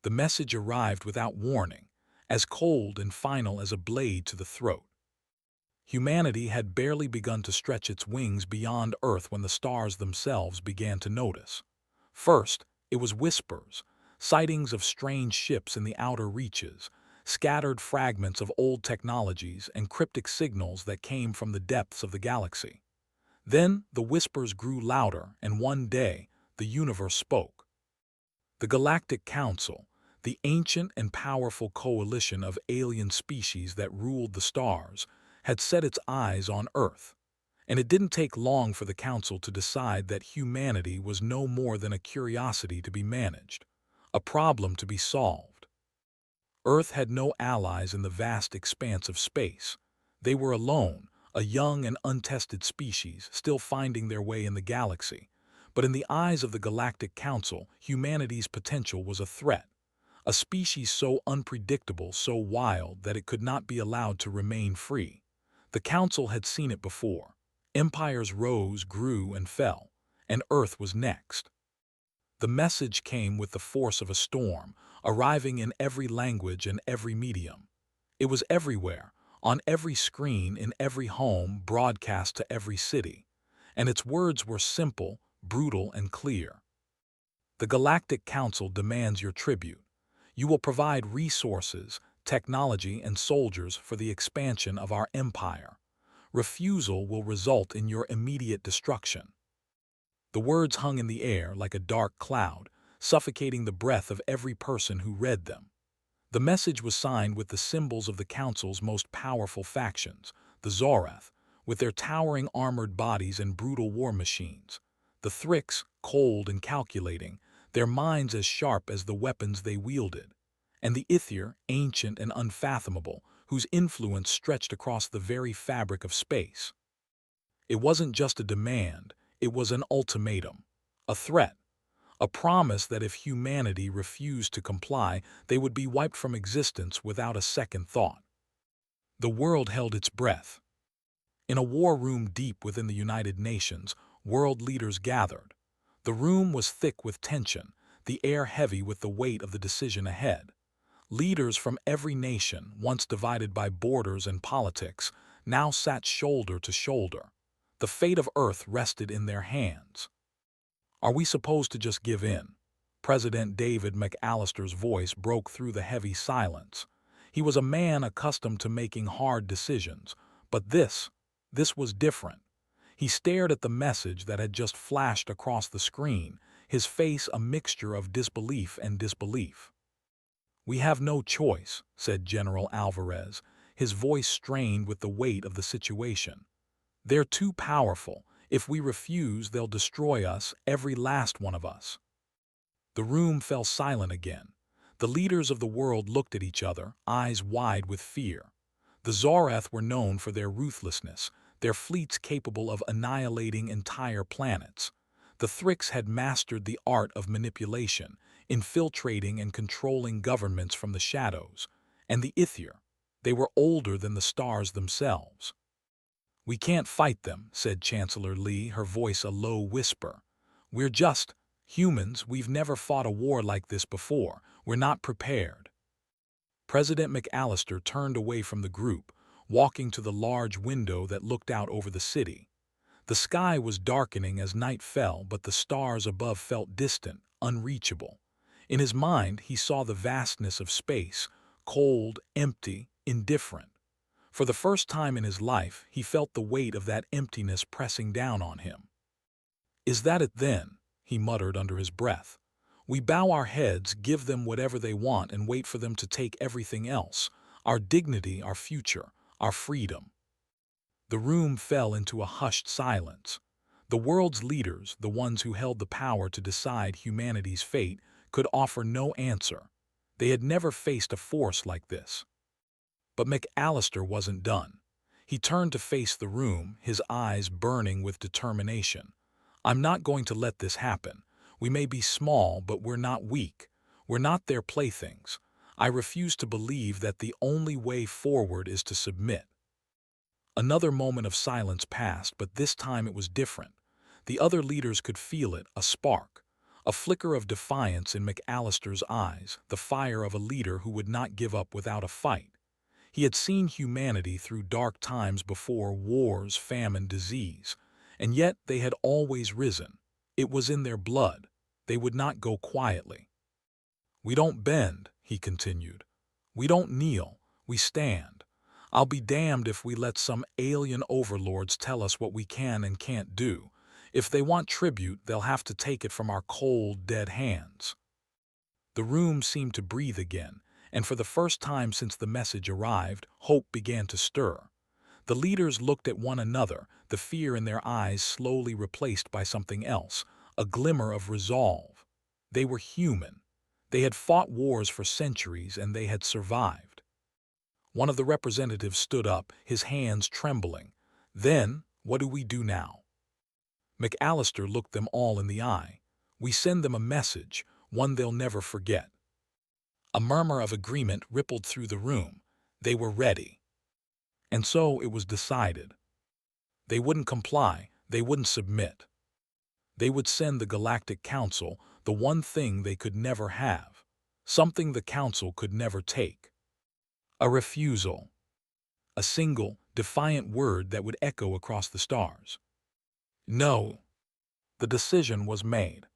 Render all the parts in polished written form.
The message arrived without warning, as cold and final as a blade to the throat. Humanity had barely begun to stretch its wings beyond Earth when the stars themselves began to notice. First, it was whispers, sightings of strange ships in the outer reaches, scattered fragments of old technologies, and cryptic signals that came from the depths of the galaxy. Then the whispers grew louder, and one day the universe spoke. The Galactic Council, the ancient and powerful coalition of alien species that ruled the stars, had set its eyes on Earth. And it didn't take long for the Council to decide that humanity was no more than a curiosity to be managed, a problem to be solved. Earth had no allies in the vast expanse of space. They were alone, a young and untested species still finding their way in the galaxy. But in the eyes of the Galactic Council, humanity's potential was a threat, a species so unpredictable, so wild that it could not be allowed to remain free. The Council had seen it before. Empires rose, grew, and fell, and Earth was next. The message came with the force of a storm, arriving in every language and every medium. It was everywhere, on every screen, in every home, broadcast to every city. And its words were simple, brutal, and clear. The Galactic Council demands your tribute. You will provide resources, technology, and soldiers for the expansion of our empire. Refusal will result in your immediate destruction. The words hung in the air like a dark cloud, suffocating the breath of every person who read them. The message was signed with the symbols of the Council's most powerful factions, the Zorath, with their towering armored bodies and brutal war machines; the Thrix, cold and calculating, their minds as sharp as the weapons they wielded; and the Ithir, ancient and unfathomable, whose influence stretched across the very fabric of space. It wasn't just a demand, it was an ultimatum, a threat, a promise that if humanity refused to comply, they would be wiped from existence without a second thought. The world held its breath. In a war room deep within the United Nations, world leaders gathered. The room was thick with tension, the air heavy with the weight of the decision ahead. Leaders from every nation, once divided by borders and politics, now sat shoulder to shoulder. The fate of Earth rested in their hands. Are we supposed to just give in? President David McAllister's voice broke through the heavy silence. He was a man accustomed to making hard decisions, but this was different. He stared at the message that had just flashed across the screen, his face a mixture of disbelief and disbelief. "We have no choice," said General Alvarez, his voice strained with the weight of the situation. "They're too powerful. If we refuse, they'll destroy us, every last one of us." The room fell silent again. The leaders of the world looked at each other, eyes wide with fear. The Zorath were known for their ruthlessness, their fleets capable of annihilating entire planets. The Thrix had mastered the art of manipulation, infiltrating and controlling governments from the shadows. And the Ithir, they were older than the stars themselves. "We can't fight them," said Chancellor Lee, her voice a low whisper. "We're just humans. We've never fought a war like this before. We're not prepared." President McAllister turned away from the group, walking to the large window that looked out over the city. The sky was darkening as night fell, but the stars above felt distant, unreachable. In his mind, he saw the vastness of space, cold, empty, indifferent. For the first time in his life, he felt the weight of that emptiness pressing down on him. "Is that it then?" he muttered under his breath. "We bow our heads, give them whatever they want, and wait for them to take everything else, our dignity, our future, our freedom." The room fell into a hushed silence. The world's leaders, the ones who held the power to decide humanity's fate, could offer no answer. They had never faced a force like this. But McAllister wasn't done. He turned to face the room, his eyes burning with determination. "I'm not going to let this happen. We may be small, but we're not weak. We're not their playthings. I refuse to believe that the only way forward is to submit." Another moment of silence passed, but this time it was different. The other leaders could feel it, a spark. A flicker of defiance in McAllister's eyes, the fire of a leader who would not give up without a fight. He had seen humanity through dark times before: wars, famine, disease, and yet they had always risen. It was in their blood. They would not go quietly. "We don't bend," he continued. "We don't kneel. We stand. I'll be damned if we let some alien overlords tell us what we can and can't do. If they want tribute, they'll have to take it from our cold, dead hands." The room seemed to breathe again, and for the first time since the message arrived, hope began to stir. The leaders looked at one another, the fear in their eyes slowly replaced by something else, a glimmer of resolve. They were human. They had fought wars for centuries, and they had survived. One of the representatives stood up, his hands trembling. "Then, what do we do now?" McAllister looked them all in the eye. "We send them a message, one they'll never forget." A murmur of agreement rippled through the room. They were ready. And so it was decided. They wouldn't comply. They wouldn't submit. They would send the Galactic Council the one thing they could never have, something the Council could never take: a refusal. A single, defiant word that would echo across the stars. No. The decision was made.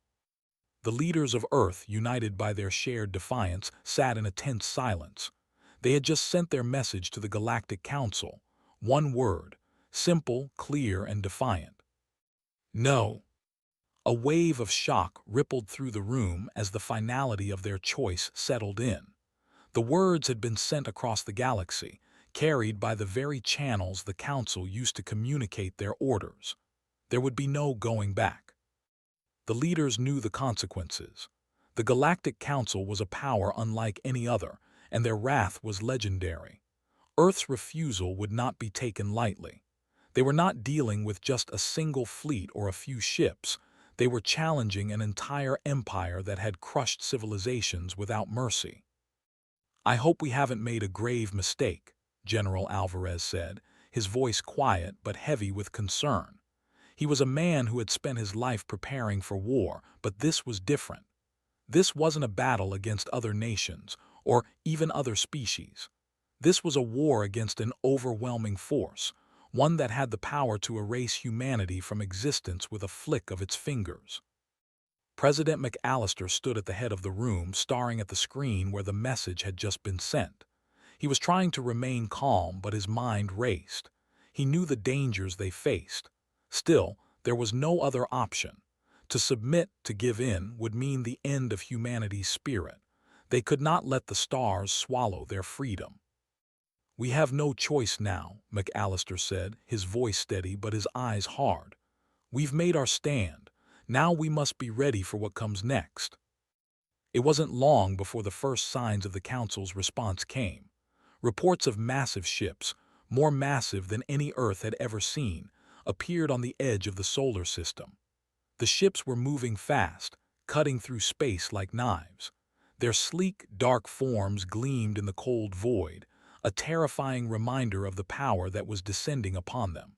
The leaders of Earth, united by their shared defiance, sat in a tense silence. They had just sent their message to the Galactic Council. One word, simple, clear, and defiant. No. A wave of shock rippled through the room as the finality of their choice settled in. The words had been sent across the galaxy, carried by the very channels the Council used to communicate their orders. There would be no going back. The leaders knew the consequences. The Galactic Council was a power unlike any other, and their wrath was legendary. Earth's refusal would not be taken lightly. They were not dealing with just a single fleet or a few ships. They were challenging an entire empire that had crushed civilizations without mercy. "I hope we haven't made a grave mistake," General Alvarez said, his voice quiet but heavy with concern. He was a man who had spent his life preparing for war, but this was different. This wasn't a battle against other nations, or even other species. This was a war against an overwhelming force, one that had the power to erase humanity from existence with a flick of its fingers. President McAllister stood at the head of the room, staring at the screen where the message had just been sent. He was trying to remain calm, but his mind raced. He knew the dangers they faced. Still, there was no other option. To submit, to give in, would mean the end of humanity's spirit. They could not let the stars swallow their freedom. "We have no choice now," McAllister said, his voice steady but his eyes hard. "We've made our stand. Now we must be ready for what comes next." It wasn't long before the first signs of the Council's response came. Reports of massive ships, more massive than any Earth had ever seen, appeared on the edge of the solar system. The ships were moving fast, cutting through space like knives. Their sleek, dark forms gleamed in the cold void, a terrifying reminder of the power that was descending upon them.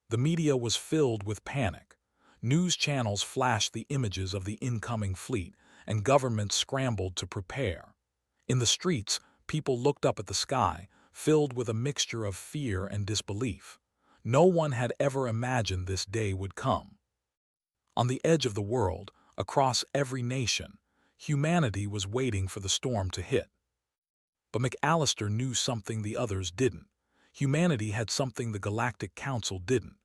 The media was filled with panic. News channels flashed the images of the incoming fleet, and governments scrambled to prepare. In the streets, people looked up at the sky, filled with a mixture of fear and disbelief. No one had ever imagined this day would come. On the edge of the world, across every nation, humanity was waiting for the storm to hit. But McAllister knew something the others didn't. Humanity had something the Galactic Council didn't.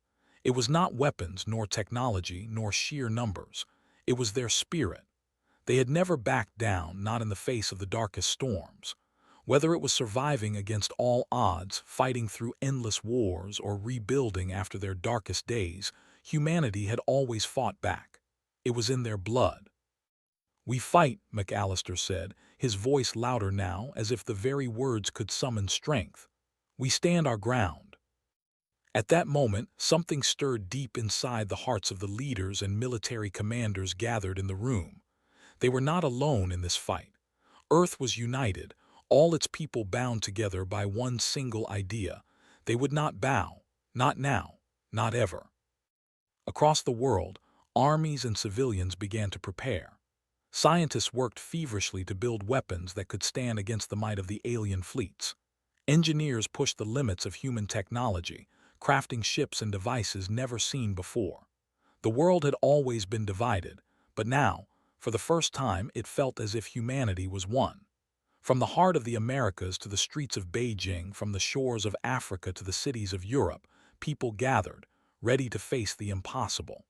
It was not weapons, nor technology, nor sheer numbers. It was their spirit. They had never backed down, not in the face of the darkest storms. Whether it was surviving against all odds, fighting through endless wars, or rebuilding after their darkest days, humanity had always fought back. It was in their blood. "We fight," McAllister said, his voice louder now, as if the very words could summon strength. "We stand our ground." At that moment, something stirred deep inside the hearts of the leaders and military commanders gathered in the room. They were not alone in this fight. Earth was united, all its people bound together by one single idea. They would not bow, not now, not ever. Across the world, Armies and civilians began to prepare. Scientists worked feverishly to build weapons that could stand against the might of the alien fleets. Engineers pushed the limits of human technology, crafting ships and devices never seen before. The world had always been divided, but now, for the first time, it felt as if humanity was one. From the heart of the Americas to the streets of Beijing, from the shores of Africa to the cities of Europe, people gathered, ready to face the impossible.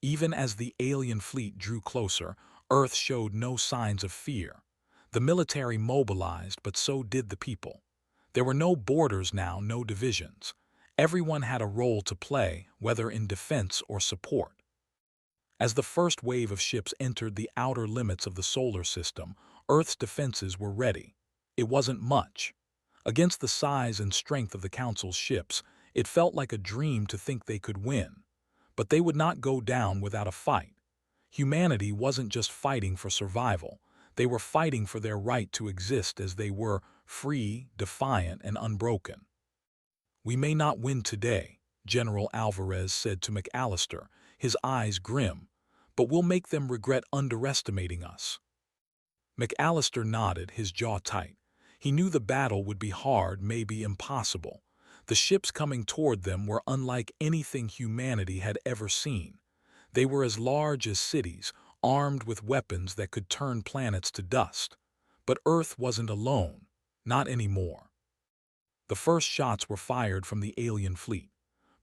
Even as the alien fleet drew closer, Earth showed no signs of fear. The military mobilized, but so did the people. There were no borders now, no divisions. Everyone had a role to play, whether in defense or support. As the first wave of ships entered the outer limits of the solar system, Earth's defenses were ready. It wasn't much. Against the size and strength of the Council's ships, it felt like a dream to think they could win. But they would not go down without a fight. Humanity wasn't just fighting for survival. They were fighting for their right to exist as they were, free, defiant, and unbroken. "We may not win today," General Alvarez said to McAllister, his eyes grim, "but we'll make them regret underestimating us." McAllister nodded, his jaw tight. He knew the battle would be hard, maybe impossible. The ships coming toward them were unlike anything humanity had ever seen. They were as large as cities, armed with weapons that could turn planets to dust. But Earth wasn't alone. Not anymore. The first shots were fired from the alien fleet.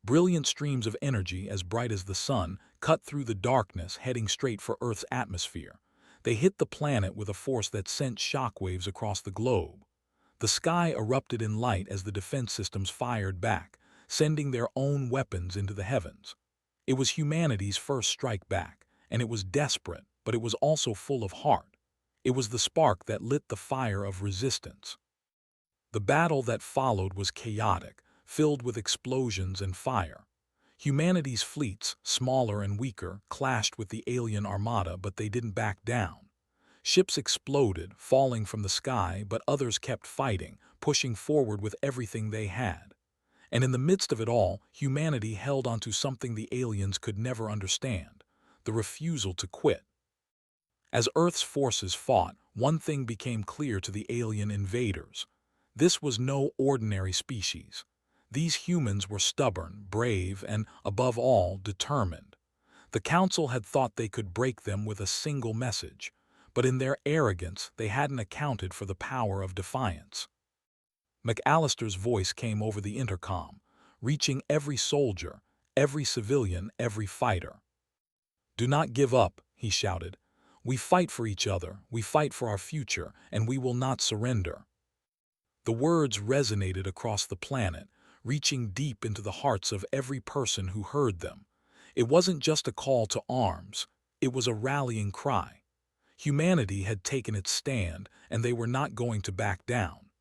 Brilliant streams of energy, as bright as the sun, cut through the darkness, heading straight for Earth's atmosphere. They hit the planet with a force that sent shockwaves across the globe. The sky erupted in light as the defense systems fired back, sending their own weapons into the heavens. It was humanity's first strike back, and it was desperate, but it was also full of heart. It was the spark that lit the fire of resistance. The battle that followed was chaotic, filled with explosions and fire. Humanity's fleets, smaller and weaker, clashed with the alien armada, but they didn't back down. Ships exploded, falling from the sky, but others kept fighting, pushing forward with everything they had. And in the midst of it all, humanity held onto something the aliens could never understand: the refusal to quit. As Earth's forces fought, one thing became clear to the alien invaders. This was no ordinary species. These humans were stubborn, brave, and, above all, determined. The Council had thought they could break them with a single message, but in their arrogance they hadn't accounted for the power of defiance. McAllister's voice came over the intercom, reaching every soldier, every civilian, every fighter. "Do not give up," he shouted. "We fight for each other, we fight for our future, and we will not surrender." The words resonated across the planet, reaching deep into the hearts of every person who heard them. It wasn't just a call to arms, it was a rallying cry. Humanity had taken its stand, and they were not going to back down.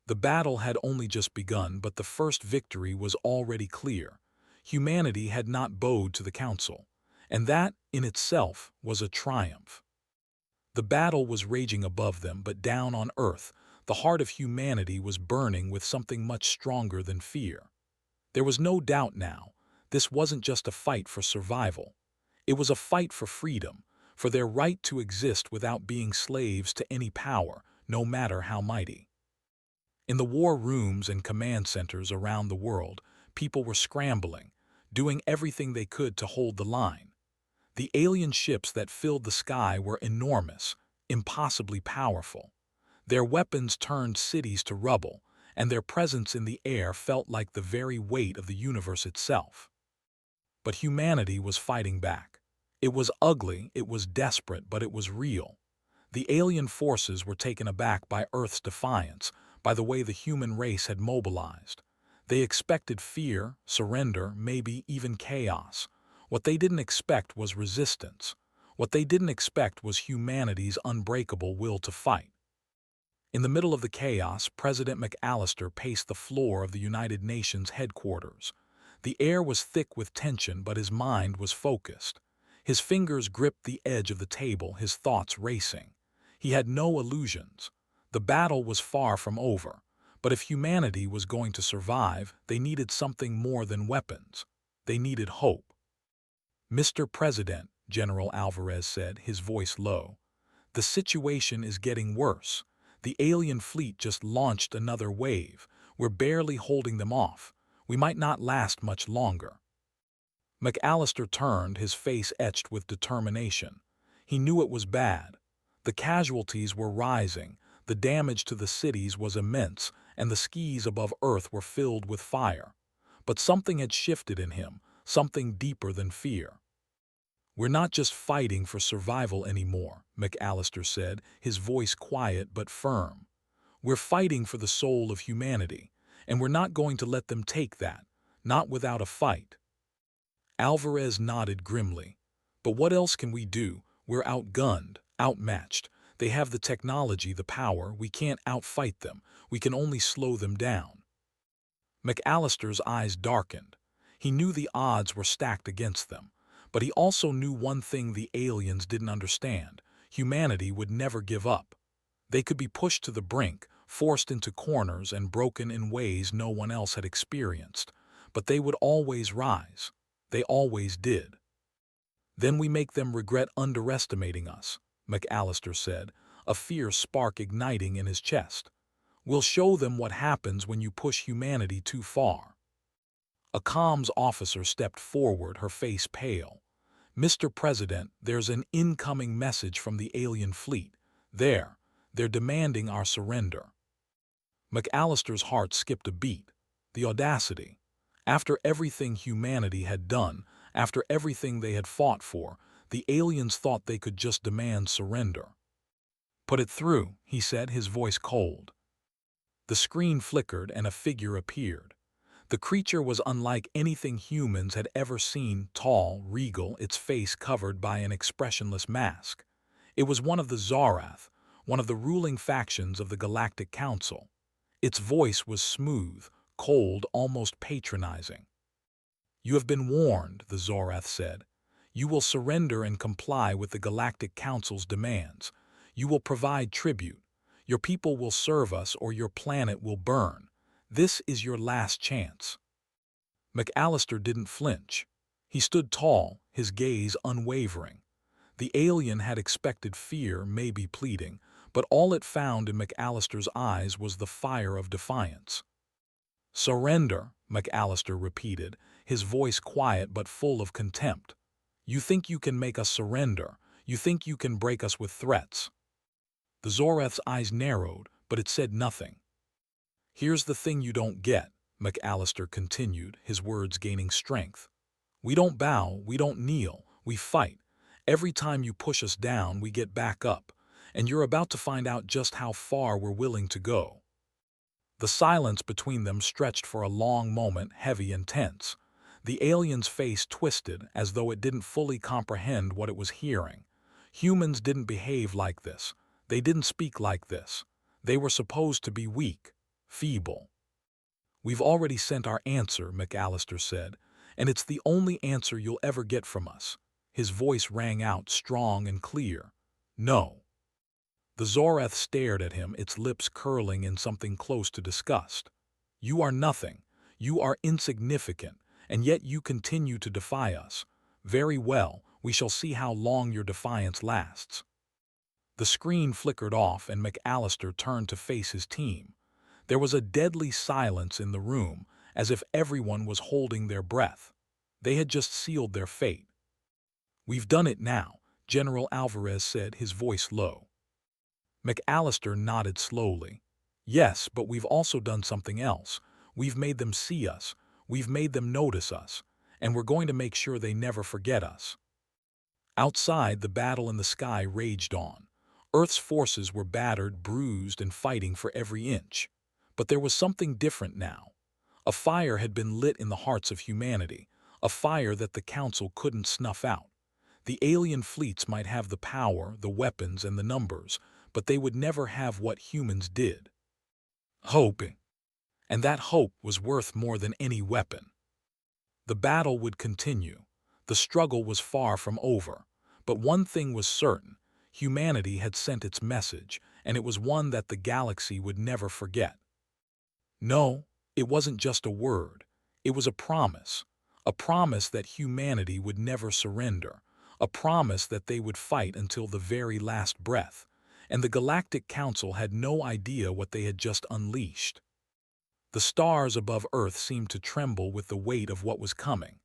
The battle had only just begun, but the first victory was already clear. Humanity had not bowed to the Council, and that, in itself, was a triumph. The battle was raging above them, but down on Earth, the heart of humanity was burning with something much stronger than fear. There was no doubt now, this wasn't just a fight for survival. It was a fight for freedom, for their right to exist without being slaves to any power, no matter how mighty. In the war rooms and command centers around the world, people were scrambling, doing everything they could to hold the line. The alien ships that filled the sky were enormous, impossibly powerful. Their weapons turned cities to rubble, and their presence in the air felt like the very weight of the universe itself. But humanity was fighting back. It was ugly, it was desperate, but it was real. The alien forces were taken aback by Earth's defiance, by the way the human race had mobilized. They expected fear, surrender, maybe even chaos. What they didn't expect was resistance. What they didn't expect was humanity's unbreakable will to fight. In the middle of the chaos, President McAllister paced the floor of the United Nations headquarters. The air was thick with tension, but his mind was focused. His fingers gripped the edge of the table, his thoughts racing. He had no illusions. The battle was far from over, but if humanity was going to survive, they needed something more than weapons. They needed hope. "Mr. President," General Alvarez said, his voice low, "the situation is getting worse. The alien fleet just launched another wave. We're barely holding them off. We might not last much longer." McAllister turned, his face etched with determination. He knew it was bad. The casualties were rising, the damage to the cities was immense, and the skies above Earth were filled with fire. But something had shifted in him, something deeper than fear. "We're not just fighting for survival anymore," McAllister said, his voice quiet but firm. "We're fighting for the soul of humanity, and we're not going to let them take that, not without a fight." Alvarez nodded grimly. "But what else can we do? We're outgunned, outmatched. They have the technology, the power. We can't outfight them. We can only slow them down." McAllister's eyes darkened. He knew the odds were stacked against them, but he also knew one thing the aliens didn't understand: humanity would never give up. They could be pushed to the brink, forced into corners and broken in ways no one else had experienced, but they would always rise. They always did. "Then we make them regret underestimating us," McAllister said, a fierce spark igniting in his chest. "We'll show them what happens when you push humanity too far." A comms officer stepped forward, her face pale. "Mr. President, there's an incoming message from the alien fleet. They're demanding our surrender." McAllister's heart skipped a beat. The audacity. After everything humanity had done, after everything they had fought for, the aliens thought they could just demand surrender. "Put it through," he said, his voice cold. The screen flickered and a figure appeared. The creature was unlike anything humans had ever seen, tall, regal, its face covered by an expressionless mask. It was one of the Zarath, one of the ruling factions of the Galactic Council. Its voice was smooth, cold, almost patronizing. "You have been warned," the Zorath said. "You will surrender and comply with the Galactic Council's demands. You will provide tribute. Your people will serve us or your planet will burn. This is your last chance." McAllister didn't flinch. He stood tall, his gaze unwavering. The alien had expected fear, maybe pleading, but all it found in McAllister's eyes was the fire of defiance. "Surrender," McAllister repeated, his voice quiet but full of contempt. "You think you can make us surrender? You think you can break us with threats?" The Zorath's eyes narrowed, but it said nothing. "Here's the thing you don't get," McAllister continued, his words gaining strength. "We don't bow, we don't kneel, we fight. Every time you push us down, we get back up, and you're about to find out just how far we're willing to go." The silence between them stretched for a long moment, heavy and tense. The alien's face twisted, as though it didn't fully comprehend what it was hearing. Humans didn't behave like this. They didn't speak like this. They were supposed to be weak, feeble. "We've already sent our answer," McAllister said, "and it's the only answer you'll ever get from us." His voice rang out strong and clear. "No." The Zorath stared at him, its lips curling in something close to disgust. "You are nothing. You are insignificant, and yet you continue to defy us. Very well, we shall see how long your defiance lasts." The screen flickered off and McAllister turned to face his team. There was a deadly silence in the room, as if everyone was holding their breath. They had just sealed their fate. "We've done it now," General Alvarez said, his voice low. McAllister nodded slowly. "Yes, but we've also done something else. We've made them see us. We've made them notice us. And we're going to make sure they never forget us." Outside, the battle in the sky raged on. Earth's forces were battered, bruised, and fighting for every inch. But there was something different now. A fire had been lit in the hearts of humanity, a fire that the Council couldn't snuff out. The alien fleets might have the power, the weapons, and the numbers, but they would never have what humans did. Hope. And that hope was worth more than any weapon. The battle would continue. The struggle was far from over. But one thing was certain: humanity had sent its message, and it was one that the galaxy would never forget. No, it wasn't just a word. It was a promise. a promise that humanity would never surrender, a promise that they would fight until the very last breath, and the Galactic Council had no idea what they had just unleashed. The stars above Earth seemed to tremble with the weight of what was coming.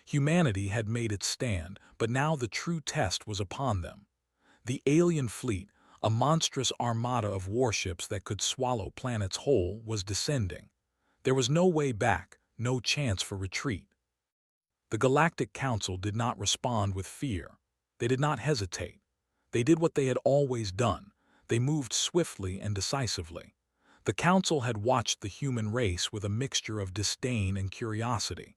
Humanity had made its stand, but now the true test was upon them. The alien fleet, a monstrous armada of warships that could swallow planets whole, was descending. There was no way back, no chance for retreat. The Galactic Council did not respond with fear. They did not hesitate. They did what they had always done. They moved swiftly and decisively. The Council had watched the human race with a mixture of disdain and curiosity.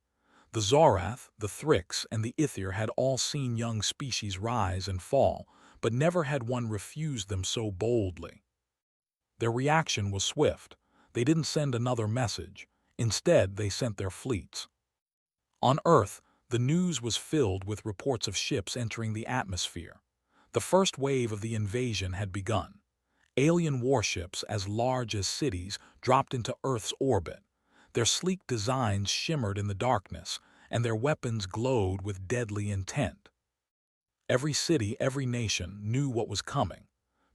The Zorath, the Thrix, and the Ithir had all seen young species rise and fall, but never had one refused them so boldly. Their reaction was swift. They didn't send another message. Instead, they sent their fleets. On Earth, the news was filled with reports of ships entering the atmosphere. The first wave of the invasion had begun. Alien warships as large as cities dropped into Earth's orbit. Their sleek designs shimmered in the darkness, and their weapons glowed with deadly intent. Every city, every nation knew what was coming.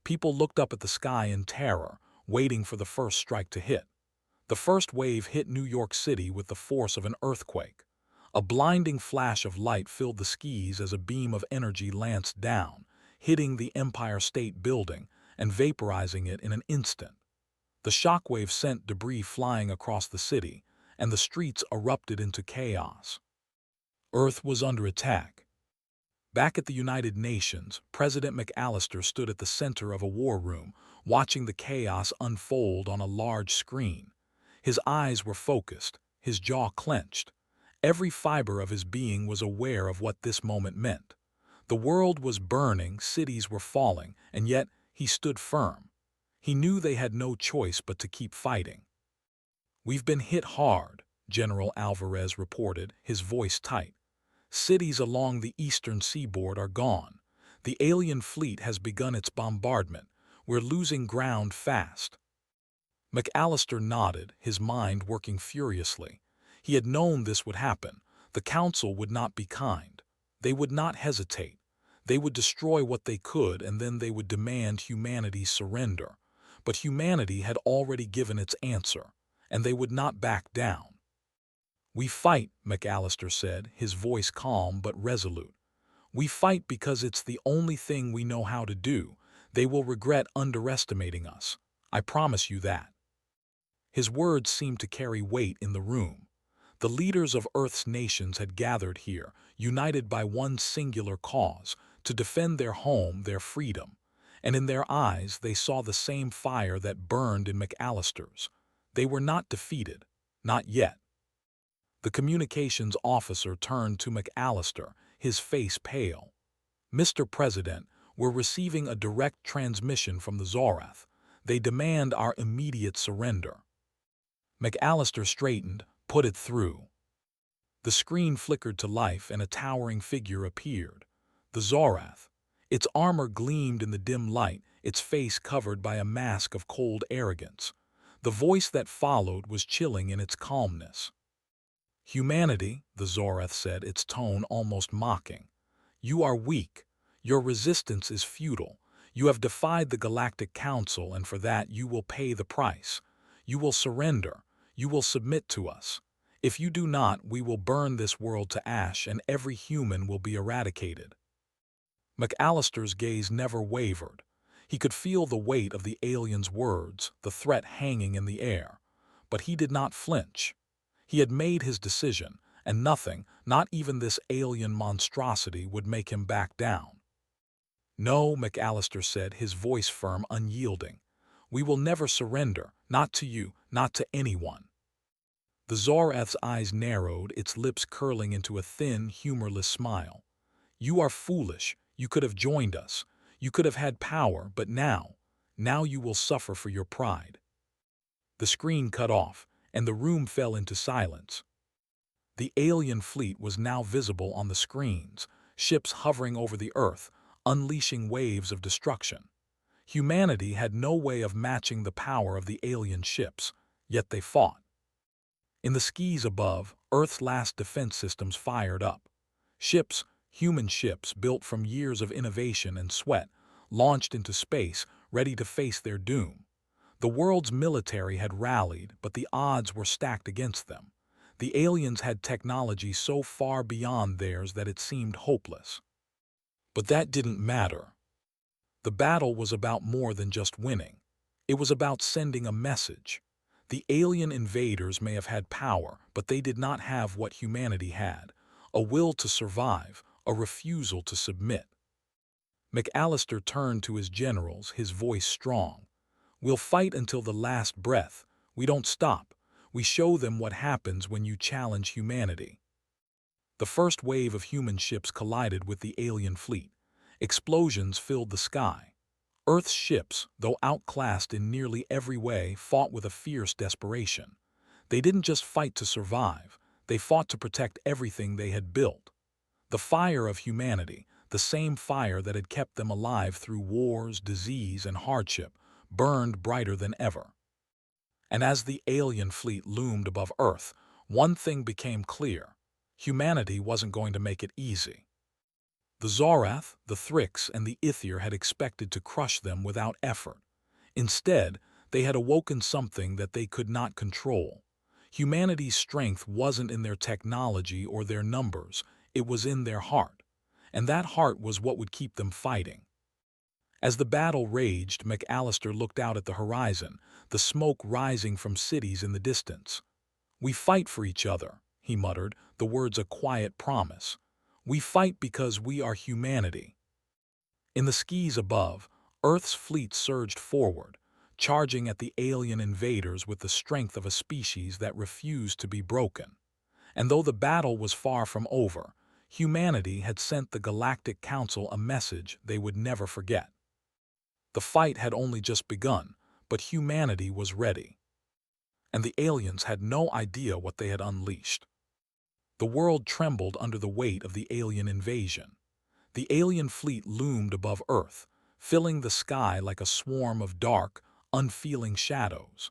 People looked up at the sky in terror, waiting for the first strike to hit. The first wave hit New York City with the force of an earthquake. A blinding flash of light filled the skies as a beam of energy lanced down, hitting the Empire State Building and vaporizing it in an instant. The shockwave sent debris flying across the city, and the streets erupted into chaos. Earth was under attack. Back at the United Nations, President McAllister stood at the center of a war room, watching the chaos unfold on a large screen. His eyes were focused, his jaw clenched. Every fiber of his being was aware of what this moment meant. The world was burning, cities were falling, and yet he stood firm. He knew they had no choice but to keep fighting. "We've been hit hard," General Alvarez reported, his voice tight. "Cities along the eastern seaboard are gone. The alien fleet has begun its bombardment. We're losing ground fast." McAllister nodded, his mind working furiously. He had known this would happen. The Council would not be kind. They would not hesitate. They would destroy what they could, and then they would demand humanity's surrender. But humanity had already given its answer, and they would not back down. "We fight," McAllister said, his voice calm but resolute. "We fight because it's the only thing we know how to do. They will regret underestimating us. I promise you that." His words seemed to carry weight in the room. The leaders of Earth's nations had gathered here, united by one singular cause, to defend their home, their freedom. And in their eyes they saw the same fire that burned in McAllister's. They were not defeated. Not yet. The communications officer turned to McAllister, his face pale. "Mr. President, we're receiving a direct transmission from the Zorath. They demand our immediate surrender." McAllister straightened, put it through. The screen flickered to life and a towering figure appeared. The Zorath. Its armor gleamed in the dim light, its face covered by a mask of cold arrogance. The voice that followed was chilling in its calmness. "Humanity," the Zorath said, its tone almost mocking. "You are weak. Your resistance is futile. You have defied the Galactic Council, and for that you will pay the price. You will surrender. You will submit to us. If you do not, we will burn this world to ash, and every human will be eradicated." McAllister's gaze never wavered. He could feel the weight of the alien's words, the threat hanging in the air. But he did not flinch. He had made his decision, and nothing, not even this alien monstrosity, would make him back down. "No," McAllister said, his voice firm, unyielding. "We will never surrender, not to you, not to anyone." The Zorath's eyes narrowed, its lips curling into a thin, humorless smile. "You are foolish. You could have joined us. You could have had power, but now you will suffer for your pride." The screen cut off, and the room fell into silence. The alien fleet was now visible on the screens, ships hovering over the Earth, unleashing waves of destruction. Humanity had no way of matching the power of the alien ships, yet they fought. In the skies above, Earth's last defense systems fired up. Ships, human ships built from years of innovation and sweat, launched into space, ready to face their doom. The world's military had rallied, but the odds were stacked against them. The aliens had technology so far beyond theirs that it seemed hopeless. But that didn't matter. The battle was about more than just winning. It was about sending a message. The alien invaders may have had power, but they did not have what humanity had: a will to survive, a refusal to submit. McAllister turned to his generals, his voice strong. "We'll fight until the last breath. We don't stop. We show them what happens when you challenge humanity." The first wave of human ships collided with the alien fleet. Explosions filled the sky. Earth's ships, though outclassed in nearly every way, fought with a fierce desperation. They didn't just fight to survive, they fought to protect everything they had built. The fire of humanity, the same fire that had kept them alive through wars, disease, and hardship, burned brighter than ever. And as the alien fleet loomed above Earth, one thing became clear: humanity wasn't going to make it easy. The Zorath, the Thrix, and the Ithir had expected to crush them without effort. Instead, they had awoken something that they could not control. Humanity's strength wasn't in their technology or their numbers, it was in their heart. And that heart was what would keep them fighting. As the battle raged, McAllister looked out at the horizon, the smoke rising from cities in the distance. "We fight for each other," he muttered, the words a quiet promise. "We fight because we are humanity." In the skies above, Earth's fleet surged forward, charging at the alien invaders with the strength of a species that refused to be broken. And though the battle was far from over, humanity had sent the Galactic Council a message they would never forget. The fight had only just begun, but humanity was ready. And the aliens had no idea what they had unleashed. The world trembled under the weight of the alien invasion. The alien fleet loomed above Earth, filling the sky like a swarm of dark, unfeeling shadows.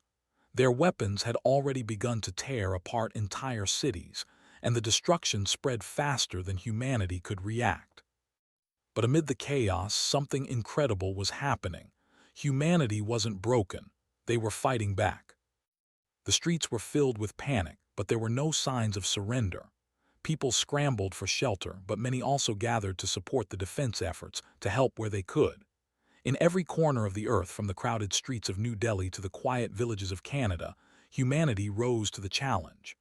Their weapons had already begun to tear apart entire cities, and the destruction spread faster than humanity could react. But amid the chaos, something incredible was happening. Humanity wasn't broken. They were fighting back. The streets were filled with panic, but there were no signs of surrender. People scrambled for shelter, but many also gathered to support the defense efforts, to help where they could. In every corner of the earth, from the crowded streets of New Delhi to the quiet villages of Canada, humanity rose to the challenge.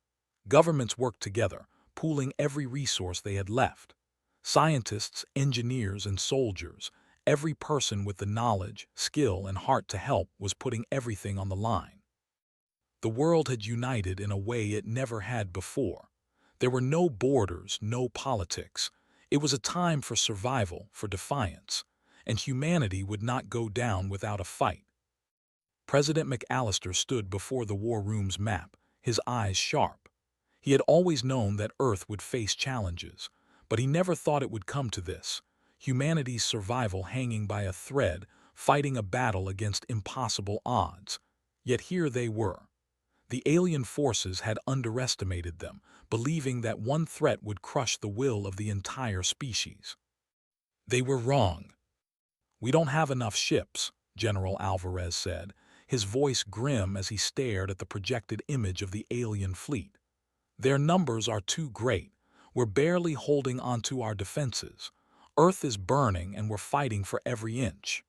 Governments worked together, pooling every resource they had left. Scientists, engineers, and soldiers, every person with the knowledge, skill, and heart to help was putting everything on the line. The world had united in a way it never had before. There were no borders, no politics. It was a time for survival, for defiance, and humanity would not go down without a fight. President McAllister stood before the war room's map, his eyes sharp. He had always known that Earth would face challenges, but he never thought it would come to this: humanity's survival hanging by a thread, fighting a battle against impossible odds. Yet here they were. The alien forces had underestimated them, believing that one threat would crush the will of the entire species. They were wrong. "We don't have enough ships," General Alvarez said, his voice grim as he stared at the projected image of the alien fleet. "Their numbers are too great. We're barely holding onto our defenses. Earth is burning and we're fighting for every inch."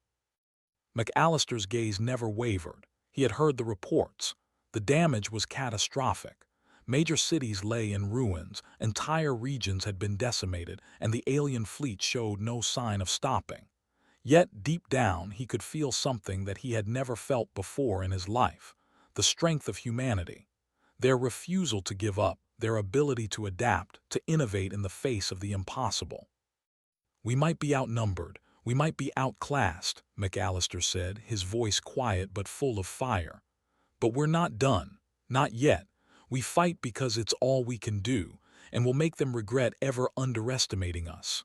McAllister's gaze never wavered. He had heard the reports. The damage was catastrophic. Major cities lay in ruins, entire regions had been decimated, and the alien fleet showed no sign of stopping. Yet, deep down, he could feel something that he had never felt before in his life: the strength of humanity. Their refusal to give up, their ability to adapt, to innovate in the face of the impossible. "We might be outnumbered, we might be outclassed," McAllister said, his voice quiet but full of fire. "But we're not done. Not yet. We fight because it's all we can do, and we'll make them regret ever underestimating us."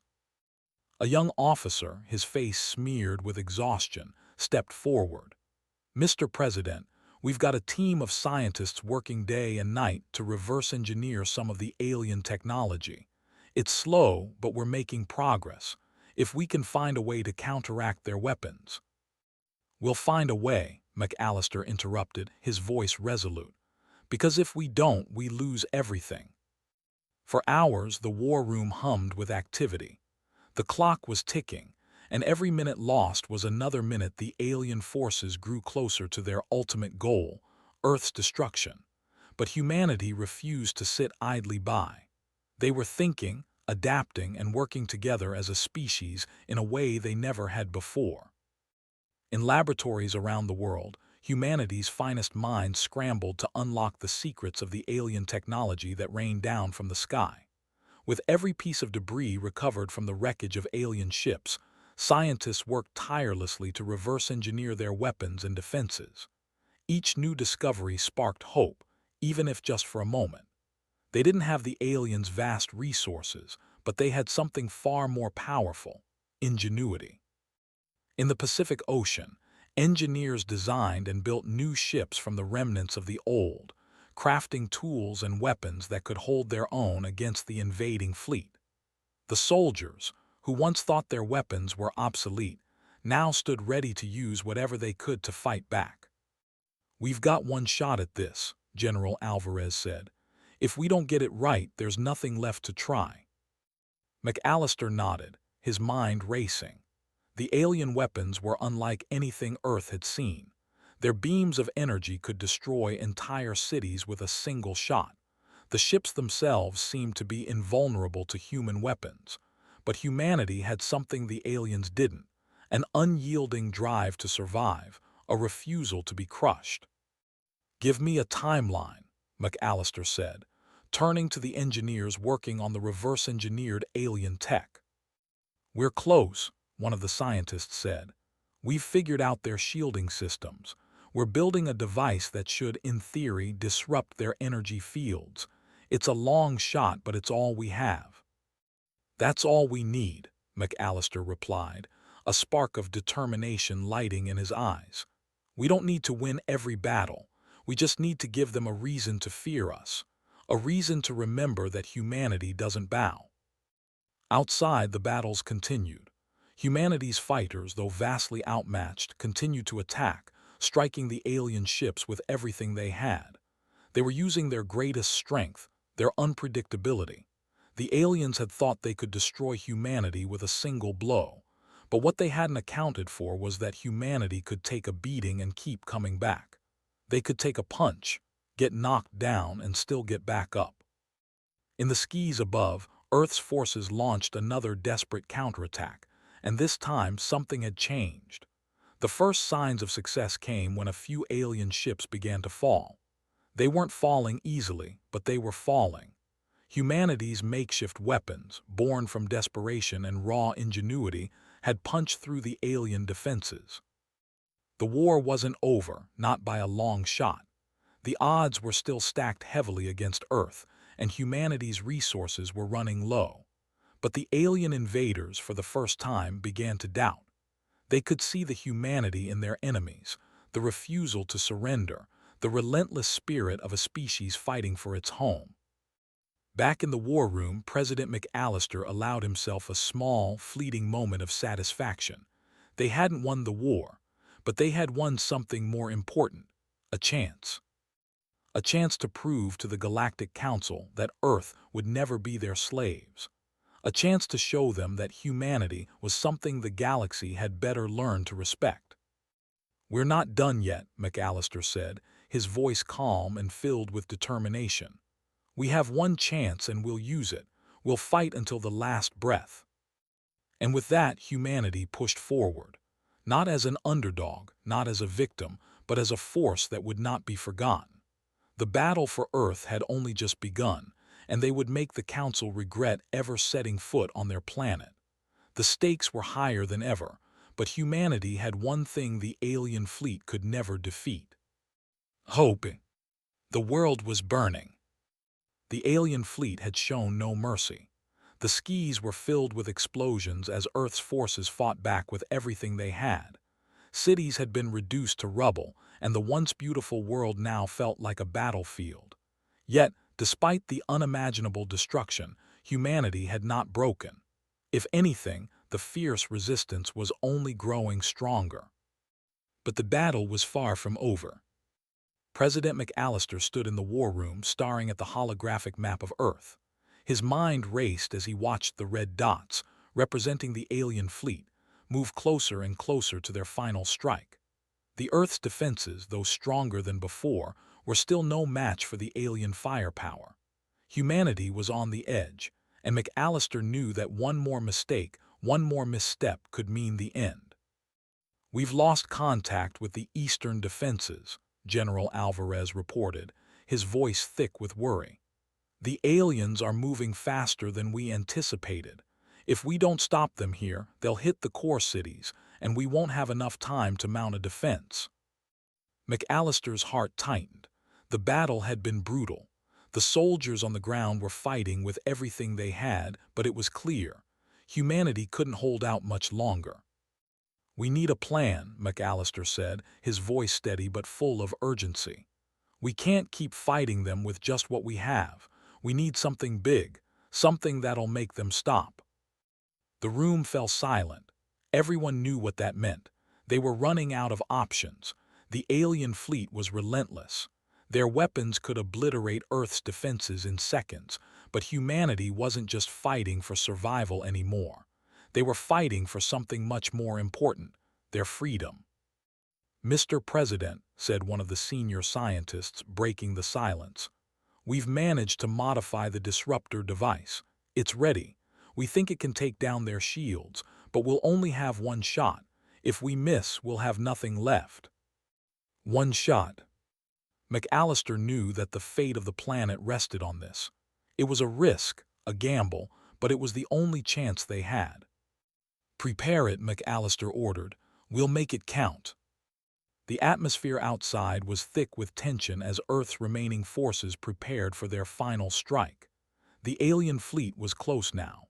A young officer, his face smeared with exhaustion, stepped forward. "Mr. President, We've got a team of scientists working day and night to reverse engineer some of the alien technology. It's slow, but we're making progress. If we can find a way to counteract their weapons. We'll find a way, McAllister interrupted, his voice resolute. Because if we don't, we lose everything. For hours, the war room hummed with activity. The clock was ticking, and every minute lost was another minute the alien forces grew closer to their ultimate goal, Earth's destruction. But humanity refused to sit idly by. They were thinking, adapting, and working together as a species in a way they never had before. In laboratories around the world, humanity's finest minds scrambled to unlock the secrets of the alien technology that rained down from the sky. With every piece of debris recovered from the wreckage of alien ships, scientists worked tirelessly to reverse engineer their weapons and defenses. Each new discovery sparked hope, even if just for a moment. They didn't have the aliens' vast resources, but they had something far more powerful: ingenuity. In the Pacific Ocean, engineers designed and built new ships from the remnants of the old, crafting tools and weapons that could hold their own against the invading fleet. The soldiers, who once thought their weapons were obsolete, now stood ready to use whatever they could to fight back. "We've got one shot at this," General Alvarez said. "If we don't get it right, there's nothing left to try." McAllister nodded, his mind racing. The alien weapons were unlike anything Earth had seen. Their beams of energy could destroy entire cities with a single shot. The ships themselves seemed to be invulnerable to human weapons. But humanity had something the aliens didn't: an unyielding drive to survive, a refusal to be crushed. "Give me a timeline," McAllister said, turning to the engineers working on the reverse-engineered alien tech. "We're close," one of the scientists said. "We've figured out their shielding systems. We're building a device that should, in theory, disrupt their energy fields. It's a long shot, but it's all we have." "That's all we need," McAllister replied, a spark of determination lighting in his eyes. "We don't need to win every battle. We just need to give them a reason to fear us, a reason to remember that humanity doesn't bow." Outside, the battles continued. Humanity's fighters, though vastly outmatched, continued to attack, striking the alien ships with everything they had. They were using their greatest strength, their unpredictability. The aliens had thought they could destroy humanity with a single blow, but what they hadn't accounted for was that humanity could take a beating and keep coming back. They could take a punch, get knocked down, and still get back up. In the skies above, Earth's forces launched another desperate counterattack, and this time something had changed. The first signs of success came when a few alien ships began to fall. They weren't falling easily, but they were falling. Humanity's makeshift weapons, born from desperation and raw ingenuity, had punched through the alien defenses. The war wasn't over, not by a long shot. The odds were still stacked heavily against Earth, and humanity's resources were running low. But the alien invaders, for the first time, began to doubt. They could see the humanity in their enemies, the refusal to surrender, the relentless spirit of a species fighting for its home. Back in the war room, President McAllister allowed himself a small, fleeting moment of satisfaction. They hadn't won the war, but they had won something more important: a chance. A chance to prove to the Galactic Council that Earth would never be their slaves. A chance to show them that humanity was something the galaxy had better learn to respect. "We're not done yet," McAllister said, his voice calm and filled with determination. "We have one chance and we'll use it. We'll fight until the last breath." And with that, humanity pushed forward. Not as an underdog, not as a victim, but as a force that would not be forgotten. The battle for Earth had only just begun, and they would make the Council regret ever setting foot on their planet. The stakes were higher than ever, but humanity had one thing the alien fleet could never defeat: hope. The world was burning. The alien fleet had shown no mercy. The skies were filled with explosions as Earth's forces fought back with everything they had. Cities had been reduced to rubble, and the once beautiful world now felt like a battlefield. Yet, despite the unimaginable destruction, humanity had not broken. If anything, the fierce resistance was only growing stronger. But the battle was far from over. President McAllister stood in the war room staring at the holographic map of Earth. His mind raced as he watched the red dots, representing the alien fleet, move closer and closer to their final strike. The Earth's defenses, though stronger than before, were still no match for the alien firepower. Humanity was on the edge, and McAllister knew that one more mistake, one more misstep could mean the end. "We've lost contact with the eastern defenses," General Alvarez reported, his voice thick with worry. "The aliens are moving faster than we anticipated. If we don't stop them here, they'll hit the core cities, and we won't have enough time to mount a defense." McAllister's heart tightened. The battle had been brutal. The soldiers on the ground were fighting with everything they had, but it was clear. Humanity couldn't hold out much longer. "We need a plan," McAllister said, his voice steady but full of urgency. "We can't keep fighting them with just what we have. We need something big, something that'll make them stop." The room fell silent. Everyone knew what that meant. They were running out of options. The alien fleet was relentless. Their weapons could obliterate Earth's defenses in seconds, but humanity wasn't just fighting for survival anymore. They were fighting for something much more important, their freedom. "Mr. President," said one of the senior scientists, breaking the silence, "we've managed to modify the disruptor device. It's ready. We think it can take down their shields, but we'll only have one shot. If we miss, we'll have nothing left." One shot. McAllister knew that the fate of the planet rested on this. It was a risk, a gamble, but it was the only chance they had. "Prepare it," McAllister ordered. "We'll make it count." The atmosphere outside was thick with tension as Earth's remaining forces prepared for their final strike. The alien fleet was close now.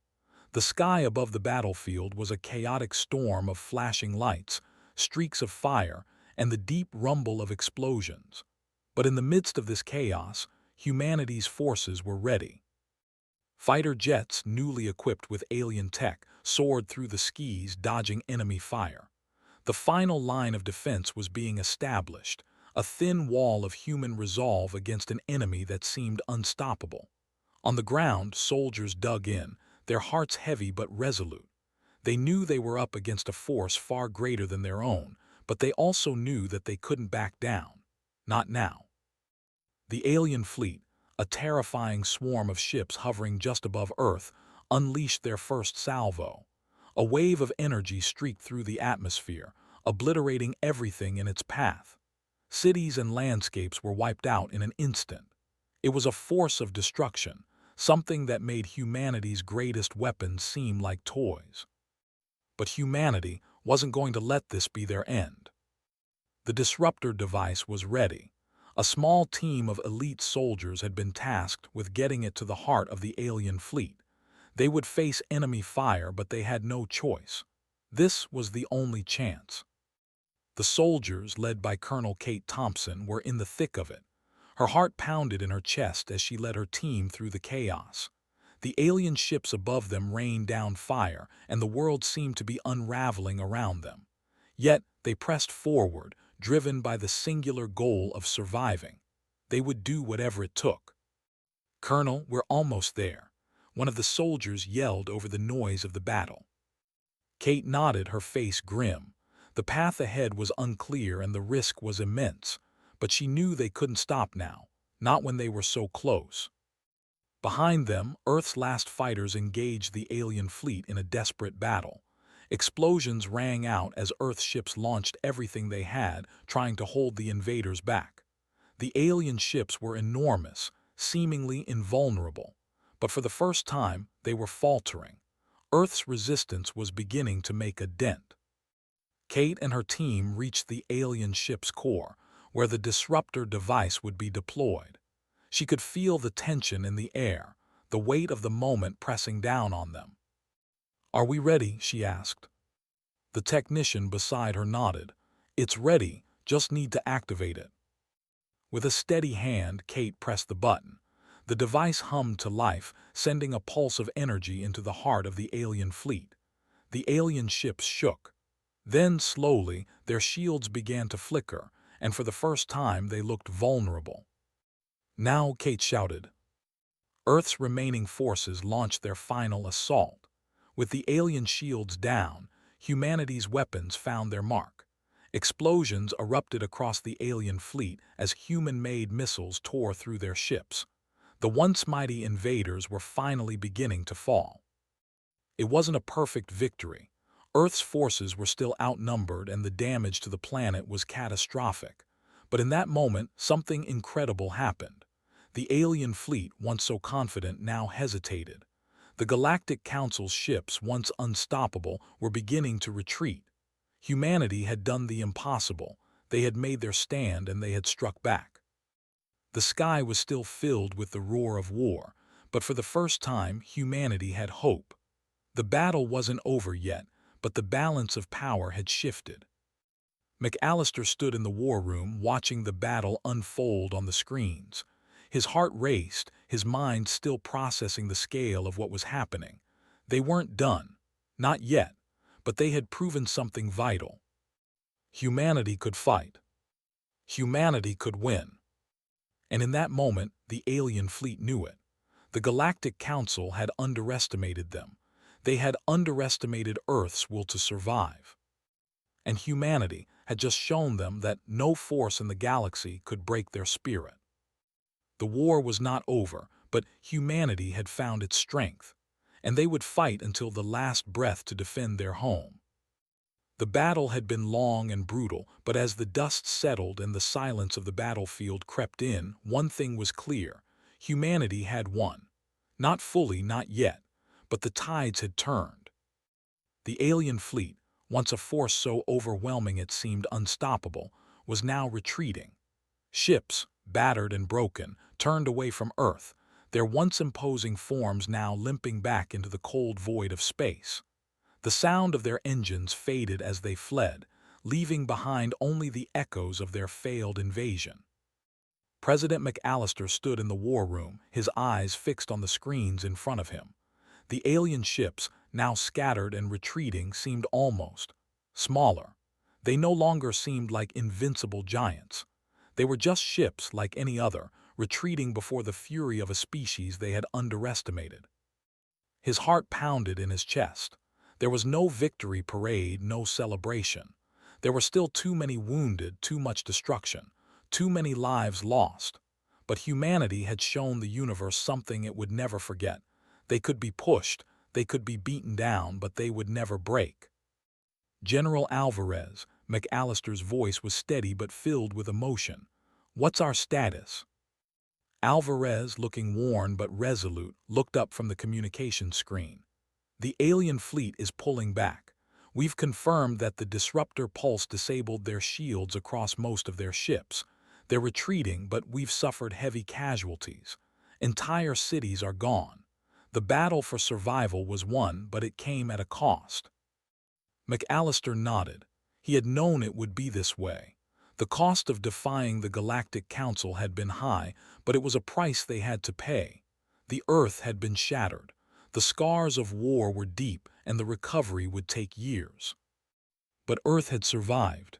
The sky above the battlefield was a chaotic storm of flashing lights, streaks of fire, and the deep rumble of explosions. But in the midst of this chaos, humanity's forces were ready. Fighter jets, newly equipped with alien tech, soared through the skies, dodging enemy fire. The final line of defense was being established, a thin wall of human resolve against an enemy that seemed unstoppable. On the ground, soldiers dug in, their hearts heavy but resolute. They knew they were up against a force far greater than their own, but they also knew that they couldn't back down. Not now. The alien fleet, a terrifying swarm of ships hovering just above Earth, unleashed their first salvo. A wave of energy streaked through the atmosphere, obliterating everything in its path. Cities and landscapes were wiped out in an instant. It was a force of destruction, something that made humanity's greatest weapons seem like toys. But humanity wasn't going to let this be their end. The disruptor device was ready. A small team of elite soldiers had been tasked with getting it to the heart of the alien fleet. They would face enemy fire, but they had no choice. This was the only chance. The soldiers, led by Colonel Kate Thompson, were in the thick of it. Her heart pounded in her chest as she led her team through the chaos. The alien ships above them rained down fire, and the world seemed to be unraveling around them. Yet they pressed forward, driven by the singular goal of surviving. They would do whatever it took. "Colonel, we're almost there," one of the soldiers yelled over the noise of the battle. Kate nodded, her face grim. The path ahead was unclear and the risk was immense, but she knew they couldn't stop now, not when they were so close. Behind them, Earth's last fighters engaged the alien fleet in a desperate battle. Explosions rang out as Earth's ships launched everything they had, trying to hold the invaders back. The alien ships were enormous, seemingly invulnerable, but for the first time, they were faltering. Earth's resistance was beginning to make a dent. Kate and her team reached the alien ship's core, where the disruptor device would be deployed. She could feel the tension in the air, the weight of the moment pressing down on them. "Are we ready?" she asked. The technician beside her nodded. It's ready, just need to activate it. With a steady hand, Kate pressed the button. The device hummed to life, sending a pulse of energy into the heart of the alien fleet. The alien ships shook. Then, slowly, their shields began to flicker, and for the first time they looked vulnerable. Now, Kate shouted. Earth's remaining forces launched their final assault. With the alien shields down, humanity's weapons found their mark. Explosions erupted across the alien fleet as human-made missiles tore through their ships. The once mighty invaders were finally beginning to fall. It wasn't a perfect victory. Earth's forces were still outnumbered and the damage to the planet was catastrophic. But in that moment, something incredible happened. The alien fleet, once so confident, now hesitated. The Galactic Council's ships, once unstoppable, were beginning to retreat. Humanity had done the impossible. They had made their stand and they had struck back. The sky was still filled with the roar of war, but for the first time, humanity had hope. The battle wasn't over yet, but the balance of power had shifted. McAllister stood in the war room watching the battle unfold on the screens. His heart raced, his mind still processing the scale of what was happening. They weren't done. Not yet. But they had proven something vital. Humanity could fight. Humanity could win. And in that moment, the alien fleet knew it. The Galactic Council had underestimated them. They had underestimated Earth's will to survive. And humanity had just shown them that no force in the galaxy could break their spirit. The war was not over, but humanity had found its strength, and they would fight until the last breath to defend their home. The battle had been long and brutal, but as the dust settled and the silence of the battlefield crept in, one thing was clear. Humanity had won. Not fully, not yet, but the tides had turned. The alien fleet, once a force so overwhelming it seemed unstoppable, was now retreating. Ships, battered and broken, turned away from Earth, their once imposing forms now limping back into the cold void of space. The sound of their engines faded as they fled, leaving behind only the echoes of their failed invasion. President McAllister stood in the war room, his eyes fixed on the screens in front of him. The alien ships, now scattered and retreating, seemed almost smaller. They no longer seemed like invincible giants. They were just ships like any other, retreating before the fury of a species they had underestimated. His heart pounded in his chest. There was no victory parade, no celebration. There were still too many wounded, too much destruction, too many lives lost. But humanity had shown the universe something it would never forget. They could be pushed, they could be beaten down, but they would never break. General Alvarez, McAllister's voice was steady but filled with emotion. What's our status? Alvarez, looking worn but resolute, looked up from the communication screen. The alien fleet is pulling back. We've confirmed that the disruptor pulse disabled their shields across most of their ships. They're retreating, but we've suffered heavy casualties. Entire cities are gone. The battle for survival was won, but it came at a cost. McAllister nodded. He had known it would be this way. The cost of defying the Galactic Council had been high, but it was a price they had to pay. The Earth had been shattered. The scars of war were deep, and the recovery would take years. But Earth had survived.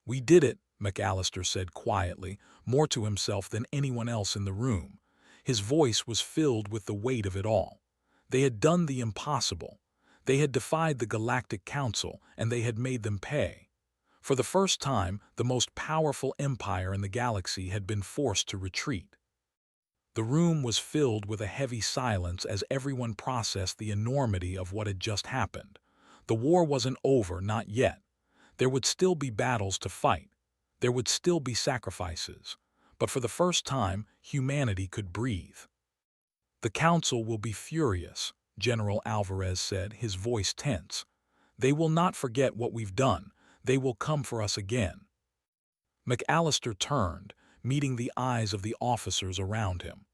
We did it, McAllister said quietly, more to himself than anyone else in the room. His voice was filled with the weight of it all. They had done the impossible. They had defied the Galactic Council, and they had made them pay. For the first time, the most powerful empire in the galaxy had been forced to retreat. The room was filled with a heavy silence as everyone processed the enormity of what had just happened. The war wasn't over, not yet. There would still be battles to fight. There would still be sacrifices. But for the first time, humanity could breathe. The Council will be furious, General Alvarez said, his voice tense. They will not forget what we've done. They will come for us again. McAllister turned, meeting the eyes of the officers around him.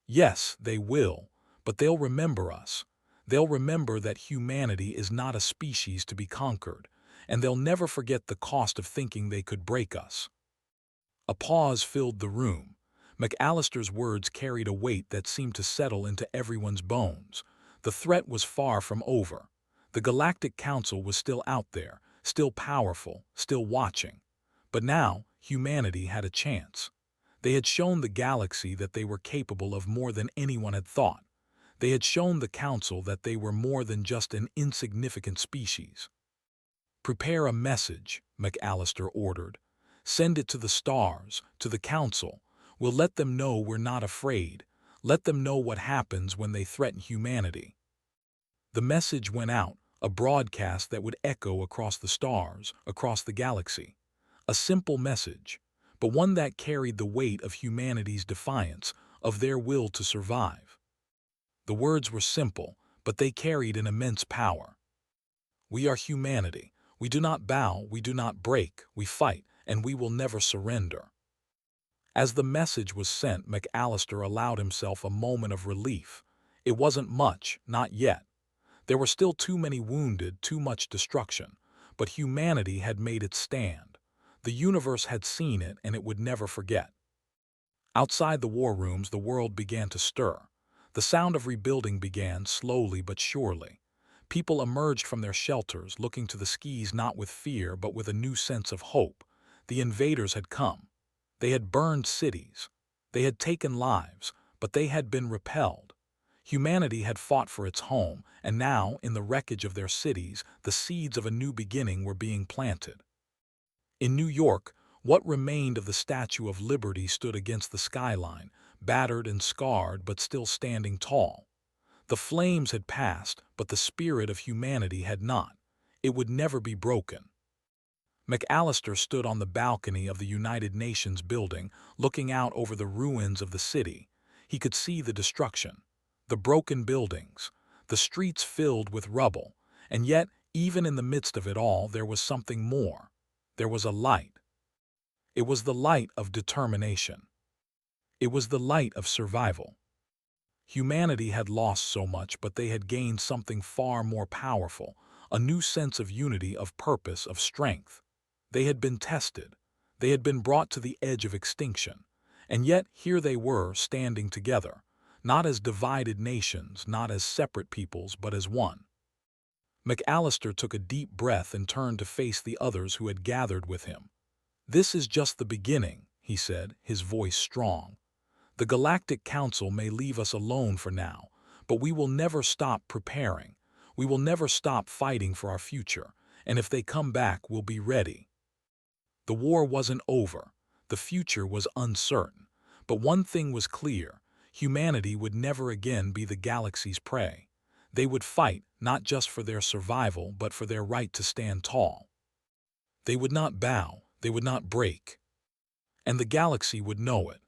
Yes, they will, but they'll remember us. They'll remember that humanity is not a species to be conquered, and they'll never forget the cost of thinking they could break us." A pause filled the room. McAllister's words carried a weight that seemed to settle into everyone's bones. The threat was far from over. The Galactic Council was still out there, still powerful, still watching. But now, humanity had a chance. They had shown the galaxy that they were capable of more than anyone had thought. They had shown the Council that they were more than just an insignificant species. "Prepare a message," McAllister ordered. "Send it to the stars, to the Council. We'll let them know we're not afraid. Let them know what happens when they threaten humanity." The message went out, a broadcast that would echo across the stars, across the galaxy. A simple message, but one that carried the weight of humanity's defiance, of their will to survive. The words were simple, but they carried an immense power. "We are humanity. We do not bow, we do not break, we fight, and we will never surrender." As the message was sent, McAllister allowed himself a moment of relief. It wasn't much, not yet. There were still too many wounded, too much destruction. But humanity had made its stand. The universe had seen it, and it would never forget. Outside the war rooms, the world began to stir. The sound of rebuilding began, slowly but surely. People emerged from their shelters, looking to the skies not with fear, but with a new sense of hope. The invaders had come. They had burned cities. They had taken lives, but they had been repelled. Humanity had fought for its home, and now, in the wreckage of their cities, the seeds of a new beginning were being planted. In New York, what remained of the Statue of Liberty stood against the skyline, battered and scarred but still standing tall. The flames had passed, but the spirit of humanity had not. It would never be broken. McAllister stood on the balcony of the United Nations building, looking out over the ruins of the city. He could see the destruction, the broken buildings, the streets filled with rubble, and yet, even in the midst of it all, there was something more. There was a light. It was the light of determination. It was the light of survival. Humanity had lost so much, but they had gained something far more powerful, a new sense of unity, of purpose, of strength. They had been tested. They had been brought to the edge of extinction. And yet here they were, standing together, not as divided nations, not as separate peoples, but as one. McAllister took a deep breath and turned to face the others who had gathered with him. "This is just the beginning," he said, his voice strong. "The Galactic Council may leave us alone for now, but we will never stop preparing. We will never stop fighting for our future, and if they come back, we'll be ready." The war wasn't over. The future was uncertain. But one thing was clear: humanity would never again be the galaxy's prey. They would fight, not just for their survival, but for their right to stand tall. They would not bow, they would not break. And the galaxy would know it.